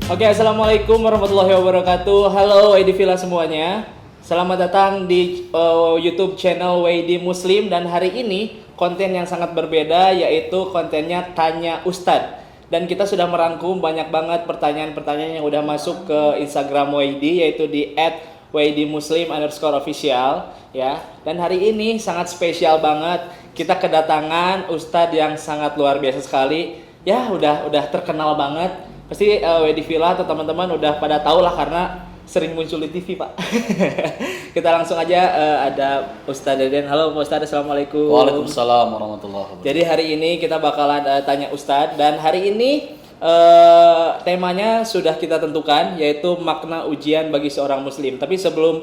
Oke, assalamualaikum warahmatullahi wabarakatuh. Halo Edivila semuanya. Selamat datang di YouTube channel WD Muslim, dan hari ini konten yang sangat berbeda, yaitu kontennya Tanya Ustadz. Dan kita sudah merangkum banyak banget pertanyaan-pertanyaan yang udah masuk ke Instagram WD, yaitu di @wdmuslim_official ya. Dan hari ini sangat spesial banget. Kita kedatangan Ustadz yang sangat luar biasa sekali. Ya, udah terkenal banget. Pasti WD Villa atau teman-teman udah pada tahu lah karena sering muncul di TV, Pak. Kita langsung aja, ada Ustadz Deden. Halo Pak Ustadz, assalamualaikum. Waalaikumsalam warahmatullahi wabarakatuh. Jadi hari ini kita bakalan tanya Ustadz, dan hari ini temanya sudah kita tentukan, yaitu makna ujian bagi seorang muslim. Tapi sebelum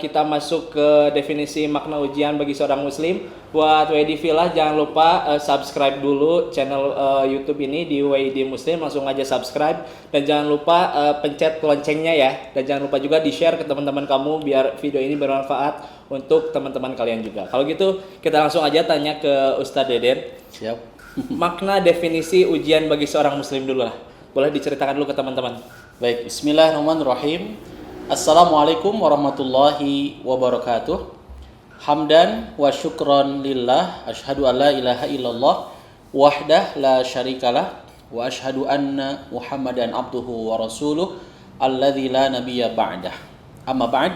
kita masuk ke definisi makna ujian bagi seorang muslim, buat WD Villa jangan lupa subscribe dulu channel YouTube ini di WD Muslim. Langsung aja subscribe, dan jangan lupa pencet loncengnya ya, dan jangan lupa juga di share ke teman-teman kamu biar video ini bermanfaat untuk teman-teman kalian juga. Kalau gitu kita langsung aja tanya ke Ustadz Deden. Siap. Makna definisi ujian bagi seorang muslim dulu lah. Boleh diceritakan dulu ke teman-teman. Baik, bismillahirrahmanirrahim. Assalamualaikum warahmatullahi wabarakatuh. Hamdan wa syukron lillah, asyhadu an la ilaha illallah wahdah la syarikalah, wa asyhadu anna Muhammadan abduhu wa rasuluh alladzi la nabiyya ba'dah. Amma ba'd.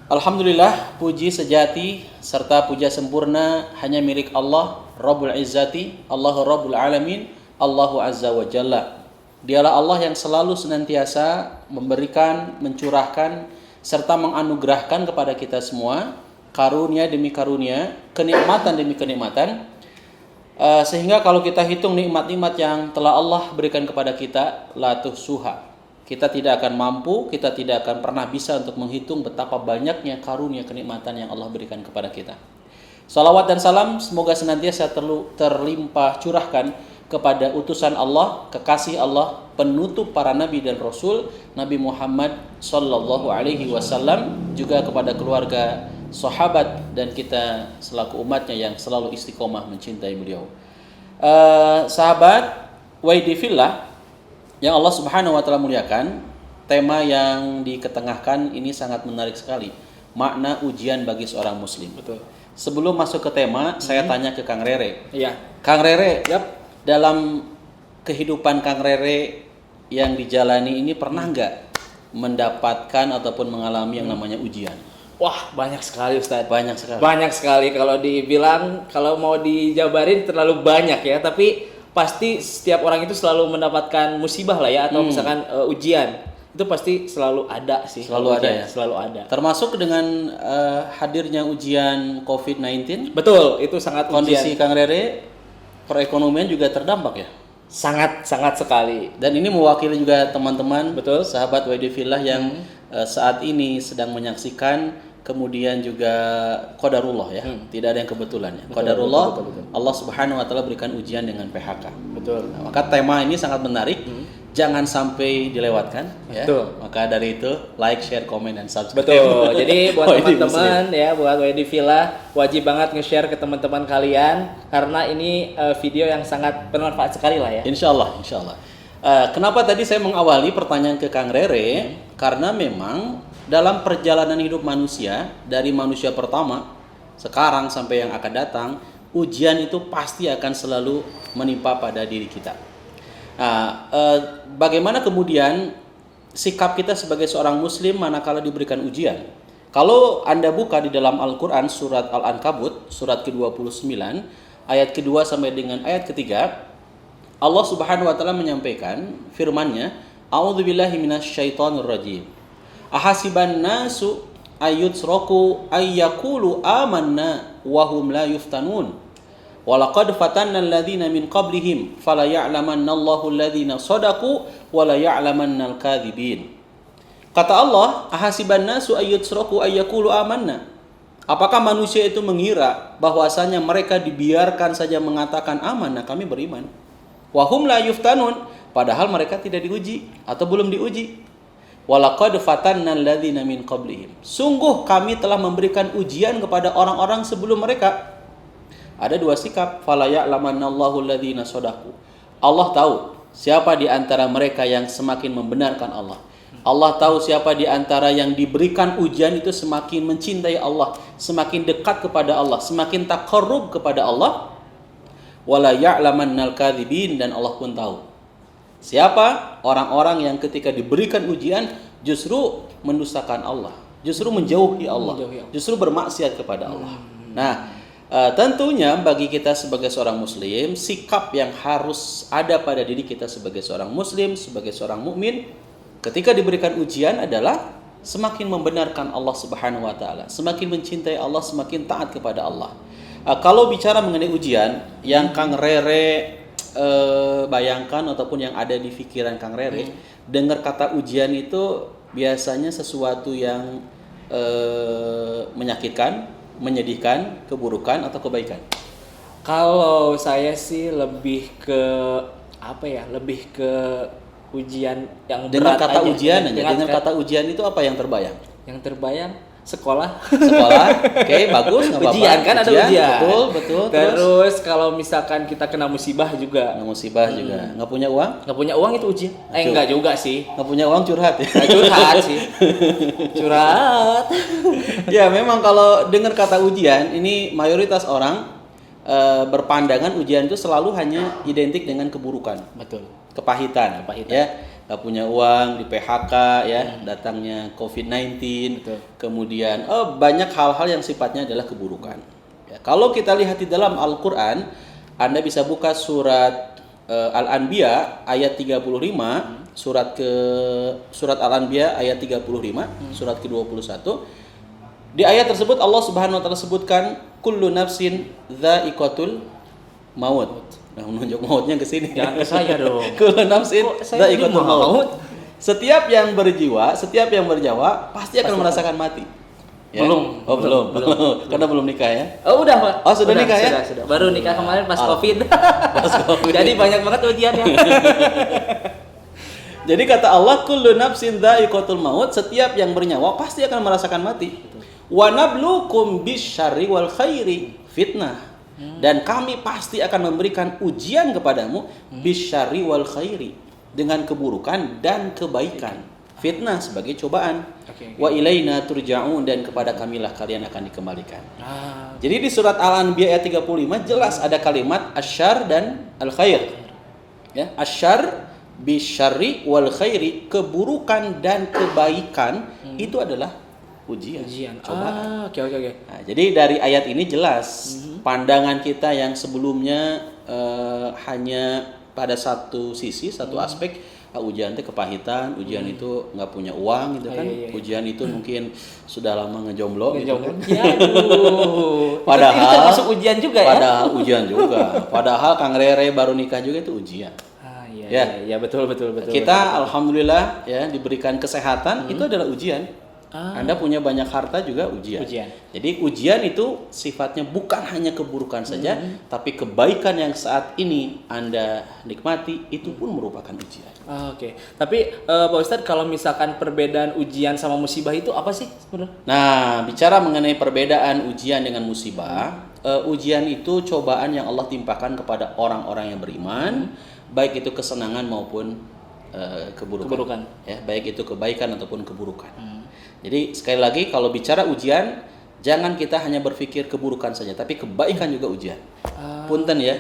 Alhamdulillah, puji sejati serta puja sempurna hanya milik Allah Rabbul Izzati, Allahu Rabbul Alamin, Allahu Azza wa Jalla. Dialah Allah yang selalu senantiasa memberikan, mencurahkan, serta menganugerahkan kepada kita semua karunia demi karunia, kenikmatan demi kenikmatan, sehingga kalau kita hitung nikmat-nikmat yang telah Allah berikan kepada kita, la tuhsuha, kita tidak akan mampu, kita tidak akan pernah bisa untuk menghitung betapa banyaknya karunia kenikmatan yang Allah berikan kepada kita. Salawat dan salam semoga senantiasa terlimpah curahkan kepada utusan Allah, kekasih Allah, penutup para nabi dan rasul, Nabi Muhammad sallallahu alaihi wasallam, juga kepada keluarga, sahabat, dan kita selaku umatnya yang selalu istiqomah mencintai beliau. Sahabat WD Villa yang Allah Subhanahu wa taala muliakan, tema yang diketengahkan ini sangat menarik sekali. Makna ujian bagi seorang muslim. Betul. Sebelum masuk ke tema, saya tanya ke Kang Rere. Iya. Kang Rere, dalam kehidupan Kang Rere yang dijalani ini pernah nggak mendapatkan ataupun mengalami yang namanya ujian? Wah, banyak sekali Ustadz. Banyak sekali. Banyak sekali, kalau dibilang, kalau mau dijabarin terlalu banyak ya, tapi pasti setiap orang itu selalu mendapatkan musibah lah ya, atau misalkan ujian. Itu pasti selalu ada sih. Selalu ada ya? Selalu ada. Termasuk dengan hadirnya ujian COVID-19. Betul, itu sangat Kondisi ujian. Kang Rere, perekonomian juga terdampak ya? Sangat sekali. Dan ini mewakili juga teman-teman, Betul. sahabat WD Villa yang saat ini sedang menyaksikan, kemudian juga qadarullah ya. Tidak ada yang kebetulan ya. Qadarullah, betul. Allah Subhanahu wa taala berikan ujian dengan PHK. Betul. Nah, maka tema ini sangat menarik. Jangan sampai dilewatkan ya. Betul. Maka dari itu like, share, komen, dan subscribe. Betul. Jadi buat WD teman-teman ya, buat WD Villa, wajib banget nge-share ke teman-teman kalian karena ini video yang sangat bermanfaat sekali lah ya. Insya Allah. Kenapa tadi saya mengawali pertanyaan ke Kang Rere? Karena memang dalam perjalanan hidup manusia, dari manusia pertama sekarang sampai yang akan datang, ujian itu pasti akan selalu menimpa pada diri kita. Nah, bagaimana kemudian sikap kita sebagai seorang muslim manakala diberikan ujian? Kalau Anda buka di dalam Al-Quran surat Al-Ankabut, surat ke-29, ayat kedua sampai dengan ayat ketiga, Allah Subhanahu wa taala menyampaikan firman-Nya, A'udzubillahi minasyaitonirrajim. Ahasiban nasu ayyutraku ayyaqulu amanna wa hum la yuftanun. Walaqad fatanna alladhina min qablihim fala ya'lamanna Allahu alladhina shadaqu wa la ya'lamanna al-kadzibin. Kata Allah, ahasiban nasu ayyutraku ayyaqulu amanna. Apakah manusia itu mengira bahwasanya mereka dibiarkan saja mengatakan amanah, kami beriman. Wa hum la yuftanun, padahal mereka tidak diuji atau belum diuji. Walaqad fatanna alladhina min qablihim. Sungguh kami telah memberikan ujian kepada orang-orang sebelum mereka. Ada dua sikap. Fala ya'lamanna Allahu alladhina shadaqu. Allah tahu siapa di antara mereka yang semakin membenarkan Allah. Allah tahu siapa di antara yang diberikan ujian itu semakin mencintai Allah, semakin dekat kepada Allah, semakin taqarrub kepada Allah. Wala ya'lamannal kadzibin, dan Allah pun tahu siapa orang-orang yang ketika diberikan ujian justru mendustakan Allah, justru menjauhi Allah, justru bermaksiat kepada Allah. Nah, tentunya bagi kita sebagai seorang muslim, sikap yang harus ada pada diri kita sebagai seorang muslim, sebagai seorang mukmin ketika diberikan ujian adalah semakin membenarkan Allah Subhanahu wa taala, semakin mencintai Allah, semakin taat kepada Allah. Kalau bicara mengenai ujian, yang Kang Rere bayangkan ataupun yang ada di pikiran Kang Rere, dengar kata ujian itu biasanya sesuatu yang menyakitkan, menyedihkan, keburukan atau kebaikan? Kalau saya sih lebih ke apa ya? Lebih ke ujian yang Dengan berat kata aja. ujian aja. Dengan kata ujian itu apa yang terbayang? Yang terbayang sekolah. Sekolah, oke, bagus, nggak apa-apa. Ujian kan ada ujian. Betul, betul. Terus kalau misalkan kita kena musibah juga. Nah, musibah juga. Nggak punya uang? Nggak punya uang itu ujian? Enggak juga sih. Nggak punya uang curhat ya? Nggak curhat sih. Curhat. Ya, memang kalau dengar kata ujian, ini mayoritas orang berpandangan ujian itu selalu hanya identik dengan keburukan, Betul. kepahitan. Ya, nggak punya uang, di PHK, ya, datangnya COVID-19, Betul. kemudian banyak hal-hal yang sifatnya adalah keburukan. Ya, kalau kita lihat di dalam Al-Quran, Anda bisa buka surat Al-Anbiya ayat 35, surat Al-Anbiya ayat 35, surat ke-21. Di ayat tersebut Allah Subhanahu wa taala sebutkan kullu nafsin dha'iqatul maut. Nah, menunjuk mautnya ke sini. Jangan ke saya dong. Kullu nafsin Kok saya ini dha'iqatul maut? maut. Setiap yang berjiwa pasti akan merasakan mati. Ya? Belum. Oh, belum. Karena belum nikah ya. Oh udah Pak. Oh, sudah nikah ya? Sudah. Baru nikah kemarin pas COVID. Pas COVID. Jadi banyak banget ujiannya. Jadi kata Allah, kullu nafsin dha'iqatul maut, setiap yang bernyawa pasti akan merasakan mati. Wa nabluukum bisyarri wal khairi fitnah. Dan kami pasti akan memberikan ujian kepadamu bisyarri wal khairi, dengan keburukan dan kebaikan. Fitnah sebagai cobaan. Wa ilaina turja'un, dan kepada kamilah kalian akan dikembalikan. Jadi di surat Al-Anbiya ayat 35 jelas ada kalimat asyar dan al-khair. Ya, asyar bisyarri wal khairi, keburukan dan kebaikan itu adalah ujian. Cobaan. Oke. Nah, jadi dari ayat ini jelas pandangan kita yang sebelumnya hanya pada satu sisi, satu aspek, ujian itu kepahitan, ujian itu nggak punya uang gitu kan, ujian itu mungkin sudah lama ngejomblo gitu kan. Ya, aduh. Padahal itu termasuk ujian juga ya? Padahal ujian juga. Padahal Kang Rere baru nikah juga itu ujian. Iya, betul. Kita alhamdulillah ya diberikan kesehatan, itu adalah ujian. Anda punya banyak harta juga ujian. Jadi ujian itu sifatnya bukan hanya keburukan saja, tapi kebaikan yang saat ini Anda nikmati itu pun merupakan ujian. Oke. Tapi Pak Ustadz, kalau misalkan perbedaan ujian sama musibah itu apa sih sebenarnya? Nah, bicara mengenai perbedaan ujian dengan musibah, ujian itu cobaan yang Allah timpakan kepada orang-orang yang beriman, baik itu kesenangan maupun keburukan. Ya, baik itu kebaikan ataupun keburukan. Jadi sekali lagi kalau bicara ujian, jangan kita hanya berpikir keburukan saja, tapi kebaikan juga ujian. Punten ya,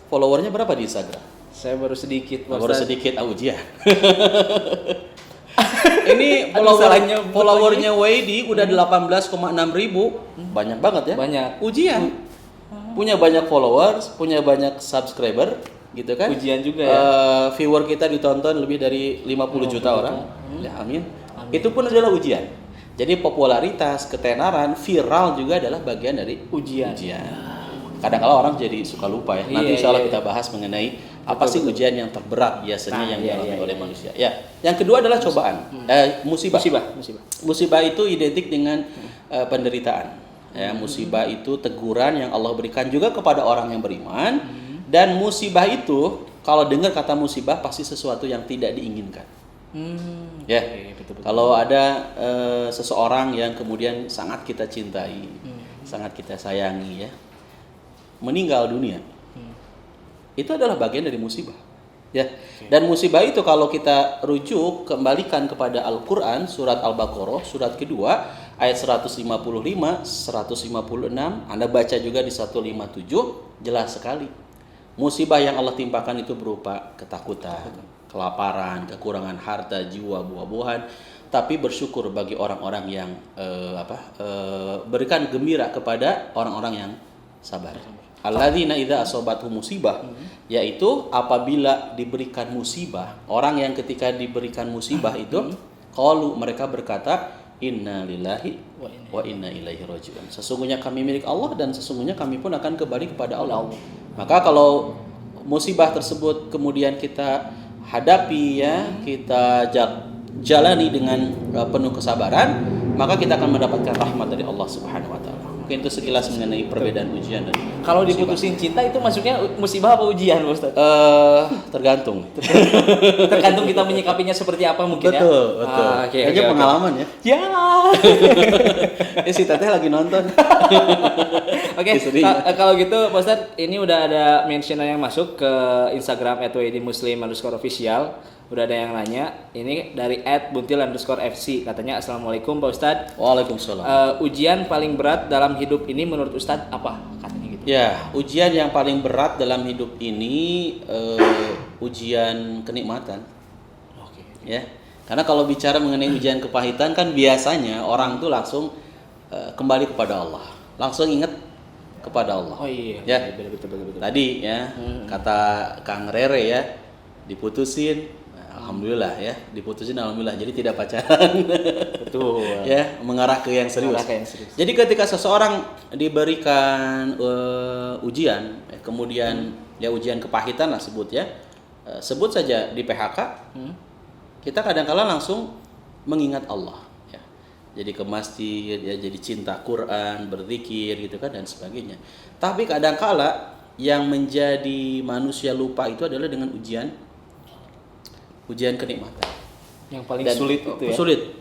followernya berapa di Instagram? Saya baru sedikit. Baru sedikit, ujian. Ini followernya Wadi udah 18,6 ribu, banyak banget ya. Banyak. Ujian. Punya banyak followers, punya banyak subscriber, gitu kan? Ujian juga ya. Viewer kita ditonton lebih dari 50 juta orang. Ya, amin. Itu pun adalah ujian. Jadi popularitas, ketenaran, viral juga adalah bagian dari ujian. Kadang-kala orang jadi suka lupa ya. Nanti insya Allah kita bahas mengenai apa sih ujian yang terberat biasanya yang dialami oleh manusia. Ya, yang kedua adalah cobaan, musibah. Musibah itu identik dengan penderitaan. Ya, musibah itu teguran yang Allah berikan juga kepada orang yang beriman. Dan musibah itu, kalau dengar kata musibah pasti sesuatu yang tidak diinginkan. Ya, betul. Kalau ada seseorang yang kemudian sangat kita cintai, sangat kita sayangi ya, meninggal dunia, itu adalah bagian dari musibah. Ya. Dan musibah itu kalau kita rujuk kembalikan kepada Al-Qur'an surat Al-Baqarah surat kedua ayat 155, 156, Anda baca juga di 157 jelas sekali. Musibah yang Allah timpakan itu berupa ketakutan, kelaparan, kekurangan harta, jiwa, buah-buahan. Tapi bersyukur bagi orang-orang yang berikan gembira kepada orang-orang yang sabar. Alladzina idza asobathum musibah, yaitu apabila diberikan musibah, orang yang ketika diberikan musibah itu qalu, mereka berkata inna lillahi wa inna ilaihi rajiun. Sesungguhnya kami milik Allah dan sesungguhnya kami pun akan kembali kepada Allah. Maka kalau musibah tersebut kemudian kita hadapi ya, kita jalani dengan penuh kesabaran, maka kita akan mendapatkan rahmat dari Allah Subhanahu wa taala. Mungkin itu sekilas mengenai perbedaan ujian dan Kalau diputusin cinta itu masuknya musibah apa ujian, Ustaz? Tergantung. Tergantung kita menyikapinya seperti apa mungkin ya. Betul. Kayaknya pengalaman ya. Ya. Si Teteh lagi nonton. Oke, kalau gitu Pak Ustadz, ini udah ada mention yang masuk ke Instagram @wadmuslim_official. Udah ada yang nanya, ini dari @buntil_fc, katanya assalamualaikum Pak Ustadz. Waalaikumsalam. Ujian paling berat dalam hidup ini menurut Ustadz apa? Katanya gitu. Ya, ujian yang paling berat dalam hidup ini ujian kenikmatan. Oke. Ya, karena kalau bicara mengenai ujian kepahitan kan biasanya orang tuh langsung kembali kepada Allah, langsung ingat kepada Allah. Oh iya. Ya, betul. tadi ya kata Kang Rere ya, diputusin. Alhamdulillah ya, diputusin alhamdulillah. Jadi tidak pacaran. Betul. Ya, mengarah ke yang serius. Jadi ketika seseorang diberikan ujian, kemudian ya ujian kepahitan lah sebut ya. Sebut saja di PHK. Kita kadang-kala langsung mengingat Allah ya. Jadi ke masjid ya, jadi cinta Quran, berzikir gitu kan dan sebagainya. Tapi kadang-kala yang menjadi manusia lupa itu adalah dengan ujian kenikmatan. Yang paling sulit itu ya.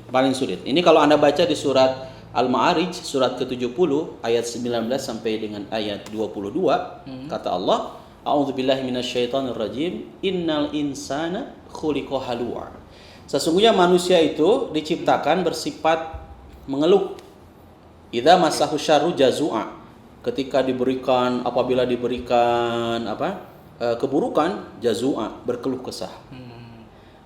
Paling sulit. Ini kalau Anda baca di surat Al-Ma'arij surat ke-70 ayat 19 sampai dengan ayat 22, kata Allah, A'udzubillahi minasyaitonirrajim, innal insana khuliqa halu'a. Sesungguhnya manusia itu diciptakan bersifat mengeluh. Idza massahu syarru jazu'a. Apabila diberikan keburukan, jazu'a, berkeluh kesah.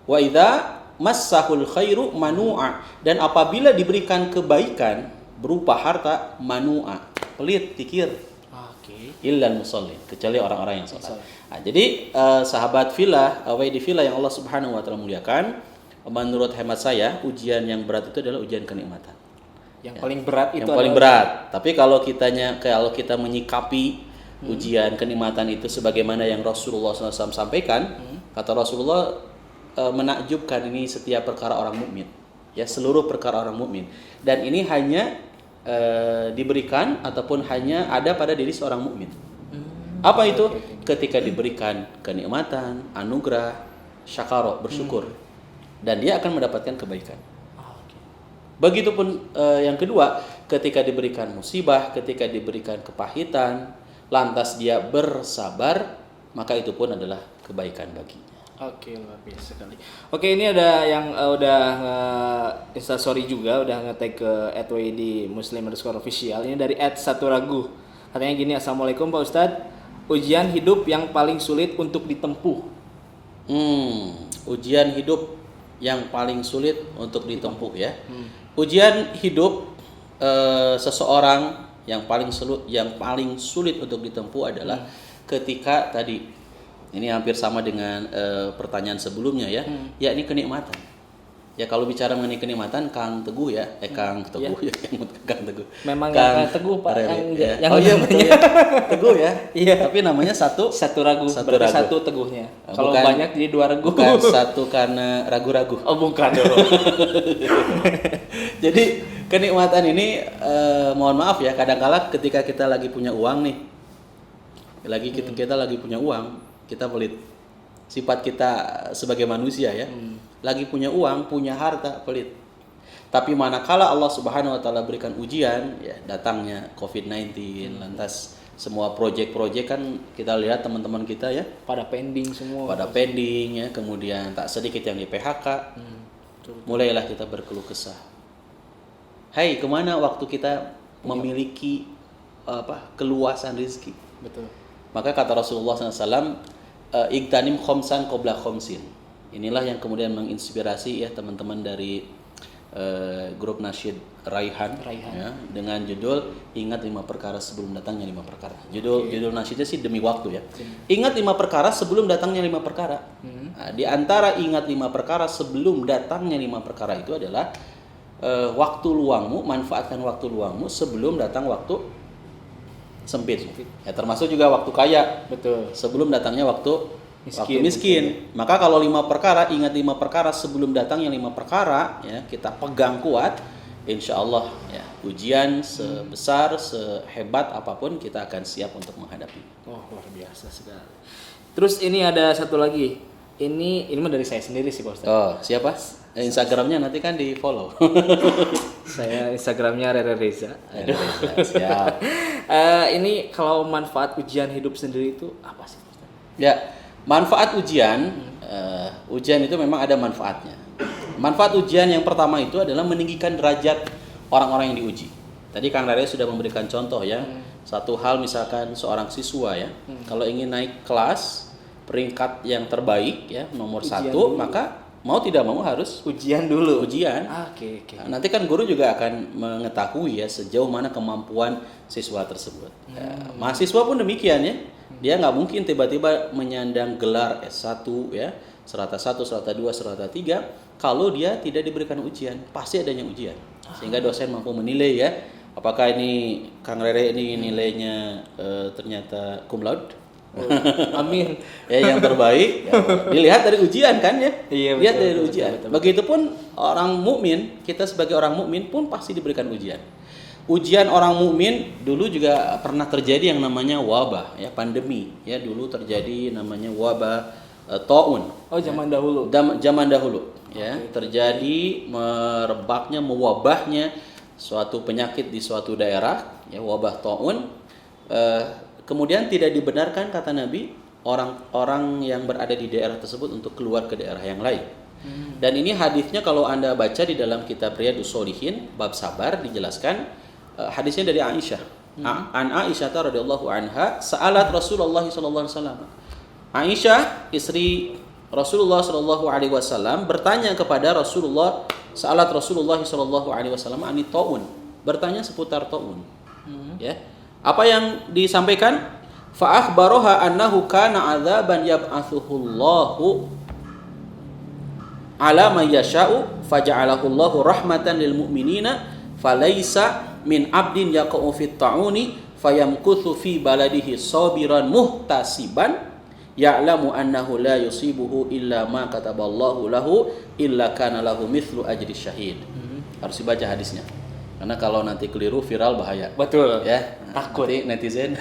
Wa idza massahul khairu manu'a, dan apabila diberikan kebaikan berupa harta, manu'a, pelit, tikir. Oke. Illal musallin, kecuali orang-orang yang salat. Nah, jadi sahabat fillah, di fillah yang Allah Subhanahu wa taala muliakan, menurut hemat saya ujian yang berat itu adalah ujian kenikmatan. Yang paling berat itu yang paling berat. Tapi kalau kita menyikapi ujian kenikmatan itu sebagaimana yang Rasulullah SAW sampaikan, kata Rasulullah, menakjubkan ini setiap perkara orang mukmin, ya, seluruh perkara orang mukmin, dan ini hanya diberikan ataupun hanya ada pada diri seorang mukmin. Apa itu? Ketika diberikan kenikmatan, anugerah, syakaro, bersyukur, dan dia akan mendapatkan kebaikan. Begitupun yang kedua, ketika diberikan musibah, ketika diberikan kepahitan, lantas dia bersabar, maka itu pun adalah kebaikan baginya. Oke, luar biasa sekali. Oke, ini ada yang udah instastory juga, udah nge-tag ke @wadmuslim_official. Ini dari @saturagu. Katanya gini, assalamualaikum Pak Ustadz, ujian hidup yang paling sulit untuk ditempuh. Ujian hidup yang paling sulit untuk ditempuh ya. Ujian hidup seseorang yang paling sulit untuk ditempuh adalah ketika tadi, ini hampir sama dengan pertanyaan sebelumnya ya, yakni kenikmatan. Ya kalau bicara mengenai kenikmatan, Kang Teguh ya, Kang Teguh ya, Kang Teguh. Memang Kang Teguh Pak yang iya betul ya. Teguh ya. Iya. Tapi namanya satu ragu. Berarti ragu. satu teguhnya. Kalau banyak jadi dua ragu. Bukan satu karena ragu-ragu. Oh bukan dong. Jadi kenikmatan ini mohon maaf ya, kadang-kala ketika kita lagi punya uang nih, kita lagi punya uang, kita pelit. Sifat kita sebagai manusia ya, lagi punya uang, punya harta, pelit. Tapi manakala Allah Subhanahu wa taala berikan ujian, ya datangnya COVID-19, lantas semua proyek-proyek kan kita lihat teman-teman kita ya Pada pending semua. pada pending ya, kemudian tak sedikit yang di PHK. Mulailah kita berkeluh kesah. Hai, kemana waktu kita memiliki keluasan rezeki? Betul. Maka kata Rasulullah SAW, igtanim khomsan qabla khomsin. Inilah yang kemudian menginspirasi ya teman-teman dari grup nasyid Raihan. Ya, dengan judul Ingat 5 Perkara Sebelum Datangnya 5 Perkara. Judul nasyidnya sih demi waktu ya. Ingat 5 perkara sebelum datangnya 5 perkara. Nah, di antara ingat 5 perkara sebelum datangnya 5 perkara itu adalah waktu luangmu, manfaatkan waktu luangmu sebelum datang waktu sempit. Ya, termasuk juga waktu kaya. Betul. Sebelum datangnya waktu miskin. Maka kalau 5 perkara, ingat 5 perkara sebelum datangnya 5 perkara, ya kita pegang kuat, insya Allah ya ujian sebesar, sehebat apapun kita akan siap untuk menghadapi. Oh, luar biasa sekali. Terus ini ada satu lagi. Ini mah dari saya sendiri sih Pak Ustaz. Oh, siapa? Instagramnya nanti kan di follow. Saya Instagramnya Rere Reza. Aduh. Siap. Ini kalau manfaat ujian hidup sendiri itu apa sih Pak Ustaz? Ya, manfaat ujian, ujian itu memang ada manfaatnya. Manfaat ujian yang pertama itu adalah meninggikan derajat orang-orang yang diuji. Tadi Kang Rere sudah memberikan contoh ya. Satu hal misalkan seorang siswa ya, kalau ingin naik kelas peringkat yang terbaik ya, nomor Ujian 1, dulu. maka mau tidak mau harus Ujian dulu. ujian. Oke. Nanti kan guru juga akan mengetahui ya sejauh mana kemampuan siswa tersebut. Ya, mahasiswa pun demikian ya. Dia nggak mungkin tiba-tiba menyandang gelar S1 ya, serata 1, serata 2, serata 3 kalau dia tidak diberikan ujian. Pasti adanya ujian. Sehingga dosen mampu menilai ya, apakah ini Kang Rere ini nilainya ternyata cum laude. Amin. Ya yang terbaik ya, dilihat dari ujian kan ya. Iya, Lihat betul, dari betul, ujian. betul. Begitupun orang mukmin, kita sebagai orang mukmin pun pasti diberikan ujian. Ujian orang mukmin dulu juga pernah terjadi yang namanya wabah ya, pandemi ya, dulu terjadi namanya wabah taun. Oh, zaman dahulu. Zaman dahulu ya, terjadi merebaknya, mewabahnya suatu penyakit di suatu daerah ya, wabah taun. Kemudian tidak dibenarkan kata Nabi orang-orang yang berada di daerah tersebut untuk keluar ke daerah yang lain. Dan ini hadisnya kalau Anda baca di dalam kitab Riyadhus Shalihin bab sabar dijelaskan, hadisnya dari Aisyah. An Aisyah radhiyallahu anha sa'alat Rasulullah sallallahu alaihi wasallam. Aisyah istri Rasulullah sallallahu alaihi wasallam bertanya kepada Rasulullah, sa'alat Rasulullah sallallahu alaihi wasallam ani taun, bertanya seputar taun. Ya. Apa yang disampaikan? Fa akhbaraha annahu kana adzaban yab'atsuhullahu ala may yasha'u faja'alahu Allahu rahmatan lil mu'minina falaisa min 'abdin yaqa'u fit ta'uni fayamkuthu fi baladihi sabiran muhtasiban ya'lamu annahu la yusibuhu illa ma kataballahu lahu illa kana lahu mithlu ajri syahid. Harus dibaca hadisnya. Karena kalau nanti keliru viral bahaya. Betul. Ya. Takut. Nanti netizen.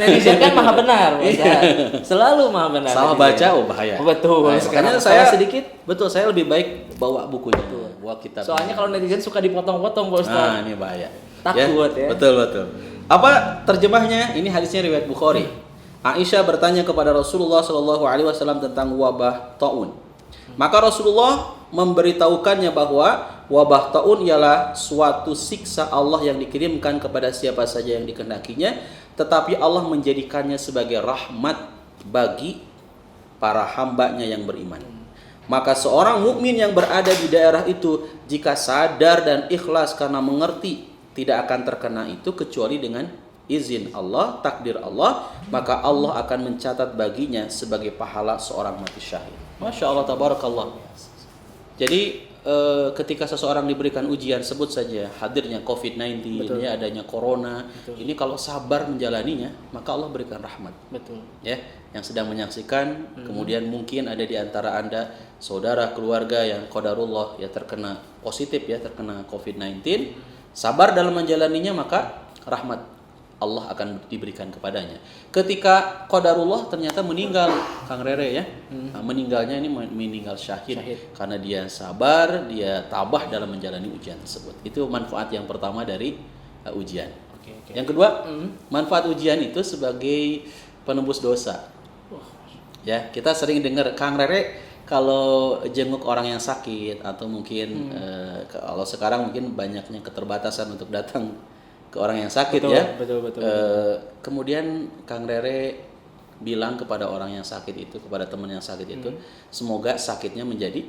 Netizen kan maha benar, Pak Ustaz. Selalu maha benar. Salah netizen. baca bahaya. Betul. Nah, Sekarang makanya saya sedikit. Betul, saya lebih baik bawa bukunya, bawa kitab. Soalnya kalau netizen suka dipotong-potong, Pak Ustaz. Nah, ini bahaya. Takut ya. Betul. Apa terjemahnya? Ini hadisnya riwayat Bukhari. Aisyah bertanya kepada Rasulullah Shallallahu alaihi wasallam tentang wabah taun. Maka Rasulullah memberitahukannya bahwa wabah taun ialah suatu siksa Allah yang dikirimkan kepada siapa saja yang dikehendakinya, tetapi Allah menjadikannya sebagai rahmat bagi para hambanya yang beriman. Maka seorang mukmin yang berada di daerah itu jika sadar dan ikhlas karena mengerti tidak akan terkena itu kecuali dengan izin Allah, takdir Allah, maka Allah akan mencatat baginya sebagai pahala seorang mati syahid. Masya Allah, tabarakallah. Jadi ketika seseorang diberikan ujian, sebut saja hadirnya COVID-19, ini adanya corona, ini kalau sabar menjalaninya, maka Allah berikan rahmat. Betul. Ya, yang sedang menyaksikan, kemudian mungkin ada di antara Anda saudara keluarga yang qadarullah ya terkena positif ya, terkena COVID-19, sabar dalam menjalaninya, maka rahmat Allah akan diberikan kepadanya. Ketika qadarullah ternyata meninggal, Kang Rere ya, meninggalnya ini meninggal syahid karena dia sabar, dia tabah dalam menjalani ujian tersebut. Itu manfaat yang pertama dari ujian. oke. Yang kedua, manfaat ujian itu sebagai penembus dosa. Ya, kita sering dengar Kang Rere kalau jenguk orang yang sakit atau mungkin kalau sekarang mungkin banyaknya keterbatasan untuk datang ke orang yang sakit, Betul, ya. betul. Kemudian Kang Rere bilang kepada orang yang sakit itu, kepada teman yang sakit itu, semoga sakitnya menjadi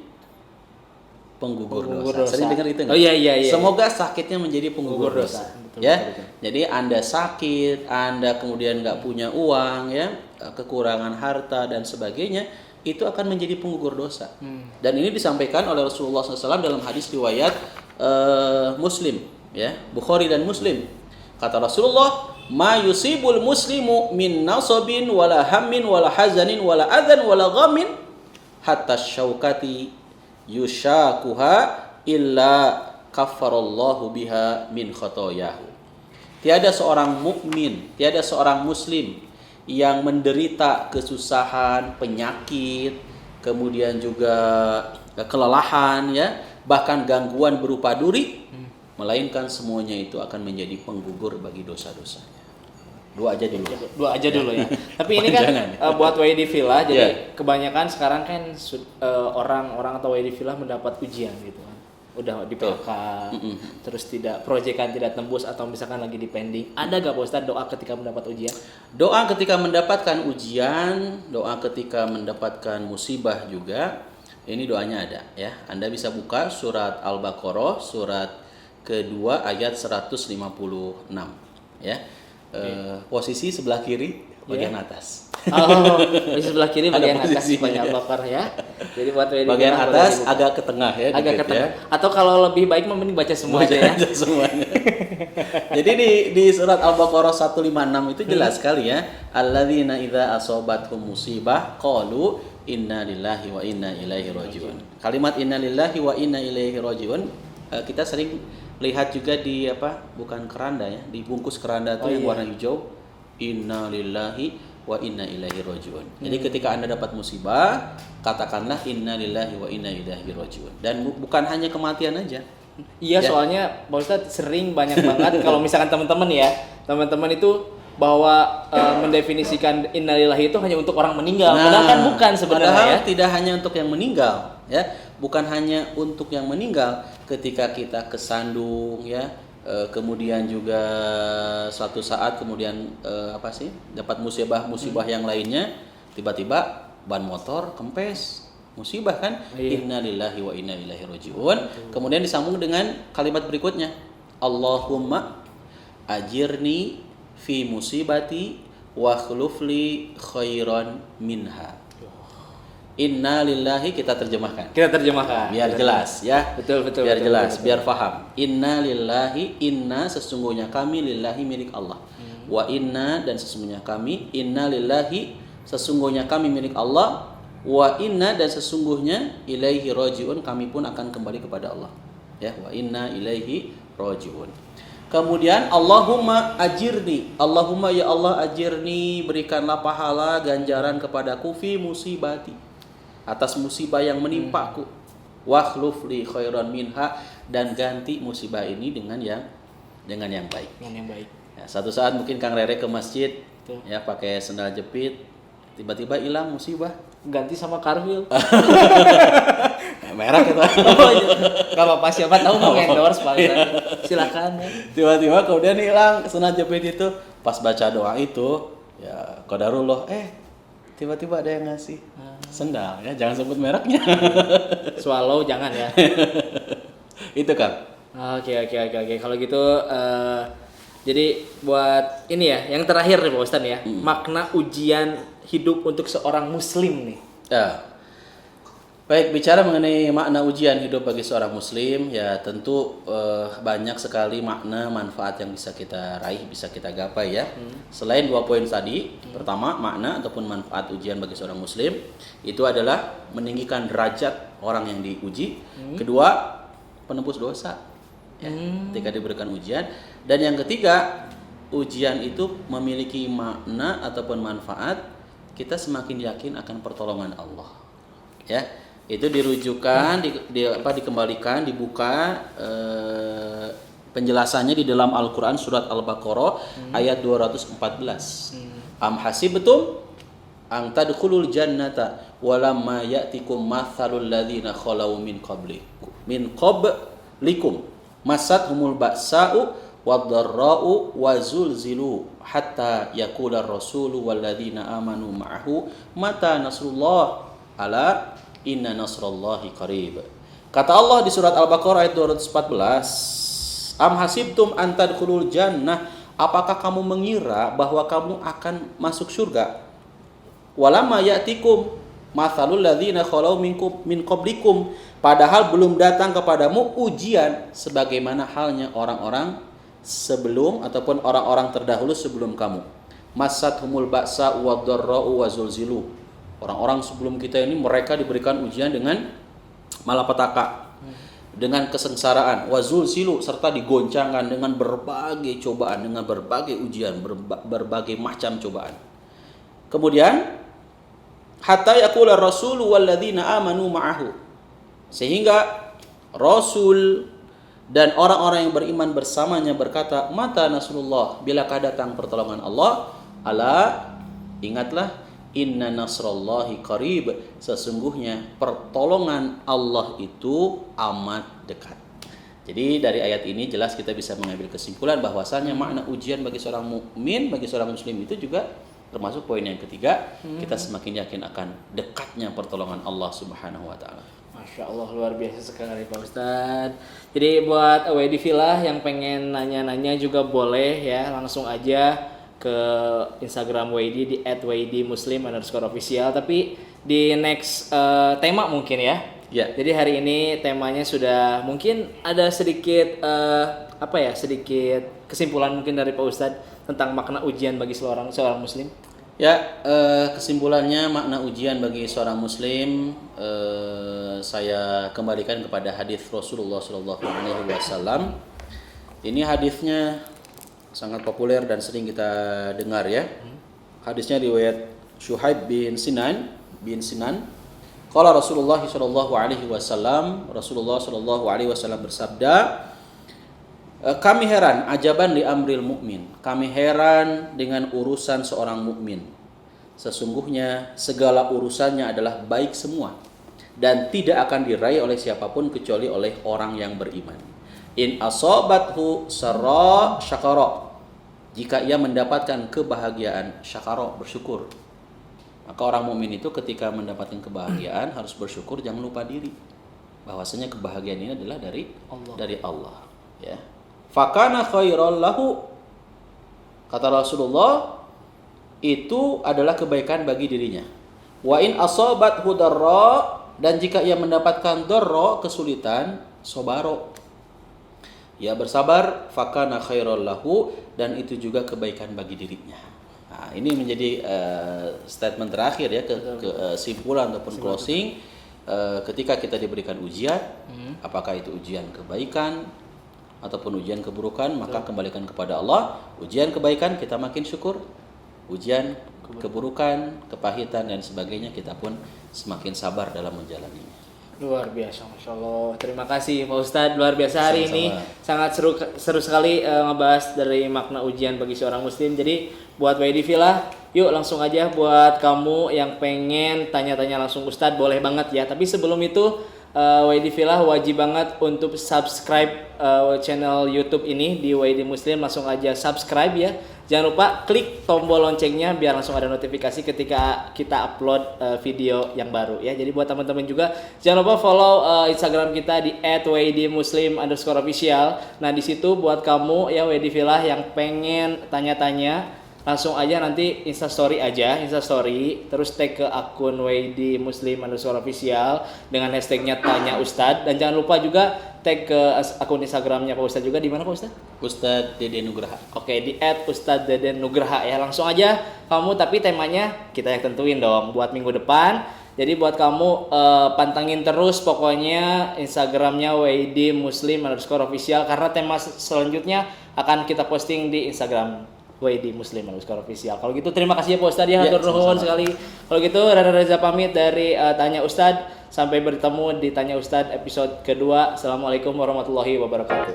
penggugur dosa. Sering dengar itu nggak? Oh iya. Semoga sakitnya menjadi penggugur dosa. Betul, Ya. betul. Jadi Anda sakit, Anda kemudian nggak punya uang, ya, kekurangan harta dan sebagainya, itu akan menjadi penggugur dosa. Dan ini disampaikan oleh Rasulullah SAW dalam hadis riwayat Muslim, ya, Bukhari dan Muslim. Kata Rasulullah, ma yusibul muslimu min nasabin wala hammin wala hazanin wala adhan wala ghamin hatta syaukati yushakuha illa kaffarallahu biha min khotoyahu. Tiada seorang mukmin, tiada seorang muslim yang menderita kesusahan, penyakit, kemudian juga kelelahan, ya, bahkan gangguan berupa duri, melainkan semuanya itu akan menjadi penggugur bagi dosa-dosanya. Dua aja dulu Ya. Tapi ini kan buat WD Villa, jadi Ya. kebanyakan sekarang kan orang-orang atau WD Villa mendapat ujian gitu kan. Udah di PHK, terus proyekan tidak tembus atau misalkan lagi di pending. Ada gak Pak Ustadz doa ketika mendapat ujian? Doa ketika mendapatkan ujian, doa ketika mendapatkan musibah juga, ini doanya ada, ya. Anda bisa buka surat Al-Baqarah, surat kedua ayat 156, ya. Posisi sebelah kiri bagian atas. Oh, di sebelah kiri bagian atas posisinya, banyak bakar, ya. Jadi buat WD Bagian Villa atas boleh agak ke tengah, ya, agak dikit, ke tengah. ya. Atau kalau lebih baik mending baca semua aja, ya. Baca semuanya. Jadi di surat Al-Baqarah 156 itu jelas sekali, ya. Alladzina idza asobathum musibah qalu inna lillahi wa inna ilaihi rajiun. Kalimat inna lillahi wa inna ilaihi rajiun kita sering lihat juga di bukan keranda, ya, di bungkus keranda itu yang warna hijau, inna lillahi wa inna ilaihi rajiun. Jadi ketika Anda dapat musibah, katakanlah inna lillahi wa inna ilaihi rajiun. Dan bukan hanya kematian aja. Iya, Ya. soalnya Pak Ustadz sering banyak banget kalau misalkan teman-teman itu bahwa mendefinisikan innalillahi itu hanya untuk orang meninggal. Padahal kan bukan sebenarnya, padahal ya. tidak hanya untuk yang meninggal, ya. Bukan hanya untuk yang meninggal, ketika kita kesandung, ya, kemudian juga suatu saat kemudian dapat musibah yang lainnya, tiba-tiba ban motor kempes, musibah kan? Inna lillahi wa inna ilaihi rajiun. Kemudian disambung dengan kalimat berikutnya, Allahumma ajirni fi musibati wa khulufli khairan minha. Inna lillahi kita terjemahkan. Biar jelas, ya. Betul. Biar jelas, biar paham. Inna lillahi, inna sesungguhnya kami, lillahi milik Allah. Wa inna dan sesungguhnya kami, inna lillahi sesungguhnya kami milik Allah. Wa inna dan sesungguhnya ilaihi rajiun, kami pun akan kembali kepada Allah. Ya, wa inna ilaihi rajiun. Kemudian Allahumma ajirni, Allahumma ya Allah ajirni, berikanlah pahala ganjaran kepadaku fi musibati, atas musibah yang menimpaku, wakhluf li khairan minha, dan ganti musibah ini dengan yang baik. Ya, satu saat mungkin Kang Rere ke masjid, ya, pakai sendal jepit, tiba-tiba hilang musibah, Ganti sama Carville. merah kita. Oh iya. Gak apa-apa, siapa tahu mau endorse Pak Ustadz. Silakan, ya. Tiba-tiba kemudian hilang sendal jepit itu, pas baca doa itu, ya qadarullah, tiba-tiba ada yang ngasih sendal, ya, jangan sebut mereknya. Swallow jangan, ya. Itu Kang. Oke. Kalau gitu jadi buat ini, ya, yang terakhir nih Pak Ustadz, ya. Makna ujian hidup untuk seorang muslim nih. Ya. Baik, bicara mengenai makna ujian hidup bagi seorang muslim, ya tentu banyak sekali makna manfaat yang bisa kita raih, bisa kita gapai, ya. Selain 2 poin tadi, pertama makna ataupun manfaat ujian bagi seorang muslim itu adalah meninggikan derajat orang yang diuji. Kedua, penebus dosa, ya, ketika diberikan ujian. Dan yang ketiga, ujian itu memiliki makna ataupun manfaat, kita semakin yakin akan pertolongan Allah, ya. Itu dirujukan, dikembalikan, dibuka Penjelasannya di dalam Al-Qur'an surat Al-Baqarah ayat 214. Am hasibtum ang tadkhulul jannata walamma ya'tikum mathalul ladzina khalau min qablikum massatuhumul ba'sa'u wad-dharra'u wa zulzilu hatta yaqula ar-rasulu wal ladzina amanu ma'ahu mata nasrullah ala inna nasrallahi qarib. Kata Allah di surat Al-Baqarah ayat 214, Am hasibtum an tadkhulul jannah, apakah kamu mengira bahwa kamu akan masuk surga? Walamma ya'tikum mathalul ladzina khalau min qablikum, padahal belum datang kepadamu ujian sebagaimana halnya orang-orang sebelum ataupun orang-orang terdahulu sebelum kamu. Massathumul ba'sa wad-dharra'u wa zulzilu. Orang-orang sebelum kita ini mereka diberikan ujian dengan malapetaka, dengan kesengsaraan, wazul silu, serta digoncangkan dengan berbagai cobaan, dengan berbagai ujian, berbagai macam cobaan. Kemudian hatta yaqula rasulu walladzina amanu ma'ahu, sehingga Rasul dan orang-orang yang beriman bersamanya berkata, mata nasrullah, bilakah datang pertolongan Allah? Ala, ingatlah, inna nasrallahi qarib, sesungguhnya pertolongan Allah itu amat dekat. Jadi dari ayat ini jelas kita bisa mengambil kesimpulan bahwasannya makna ujian bagi seorang mukmin, bagi seorang muslim itu juga termasuk poin yang ketiga, kita semakin yakin akan dekatnya pertolongan Allah Subhanahu wa taala. Masya Allah, luar biasa sekali Pak Ustadz. Jadi buat WD Villa yang pengen nanya-nanya juga boleh ya, langsung aja ke Instagram WD di @wdmuslim_official. Tapi di next tema mungkin ya. Ya. Jadi hari ini temanya sudah mungkin ada sedikit sedikit kesimpulan mungkin dari Pak Ustadz tentang makna ujian bagi seorang muslim. Ya, kesimpulannya makna ujian bagi seorang muslim, saya kembalikan kepada hadis Rasulullah SAW. Ini hadisnya sangat populer dan sering kita dengar ya. Hadisnya riwayat Syuhaib bin Sinan. Qala Rasulullah sallallahu alaihi wasallam, Rasulullah sallallahu alaihi wasallam bersabda, kami heran, ajaban li amril mukmin. Kami heran dengan urusan seorang mukmin. Sesungguhnya segala urusannya adalah baik semua dan tidak akan diraih oleh siapapun kecuali oleh orang yang beriman. In asobathu sarra syakara, jika ia mendapatkan kebahagiaan, syakara, bersyukur. Maka orang mukmin itu ketika mendapatkan kebahagiaan harus bersyukur, jangan lupa diri bahwasanya kebahagiaan ini adalah dari Allah ya. Fakana khairal lahu, kata Rasulullah, itu adalah kebaikan bagi dirinya. Wa in asobathu darra, dan jika ia mendapatkan darra, kesulitan, sobaro, ia bersabar, fakana khairal lahu, dan itu juga kebaikan bagi dirinya. Nah, ini menjadi statement terakhir ya, kesimpulan ataupun closing. Ketika kita diberikan ujian, apakah itu ujian kebaikan ataupun ujian keburukan, maka kembalikan kepada Allah. Ujian kebaikan kita makin syukur, ujian keburukan, kepahitan dan sebagainya, kita pun semakin sabar dalam menjalaninya. Luar biasa, Masya Allah. Terima kasih Pak Ustadz, luar biasa hari Sama-sama. ini. Sangat seru sekali ngebahas dari makna ujian bagi seorang muslim. Jadi buat WD Villa, yuk langsung aja buat kamu yang pengen tanya-tanya langsung Ustadz, boleh banget ya. Tapi sebelum itu WD Villa wajib banget untuk subscribe channel YouTube ini di WD Muslim. Langsung aja subscribe ya. Jangan lupa klik tombol loncengnya biar langsung ada notifikasi ketika kita upload video yang baru ya. Jadi buat teman-teman juga jangan lupa follow Instagram kita di @wdmuslim_official. Nah di situ buat kamu ya WD Villa yang pengen tanya-tanya, langsung aja nanti instastory terus tag ke akun WD Muslim_official dengan hashtagnya Tanya Ustadz, dan jangan lupa juga tag ke akun Instagramnya Pak Ustadz juga. Di mana Pak Ustadz? Ustadz Dede Nugraha. Oke, di @ustadzdeden_nugraha ya. Langsung aja kamu, tapi temanya kita yang tentuin dong buat minggu depan. Jadi buat kamu pantengin terus pokoknya Instagramnya WD Muslim_official, karena tema selanjutnya akan kita posting di Instagram WD Muslim_official. Kalau gitu terima kasih ya Pak Ustadz ya, hatur nuhun sekali. Kalau gitu Rada Reza pamit dari Tanya Ustadz. Sampai bertemu di Tanya Ustadz episode kedua. Assalamualaikum warahmatullahi wabarakatuh.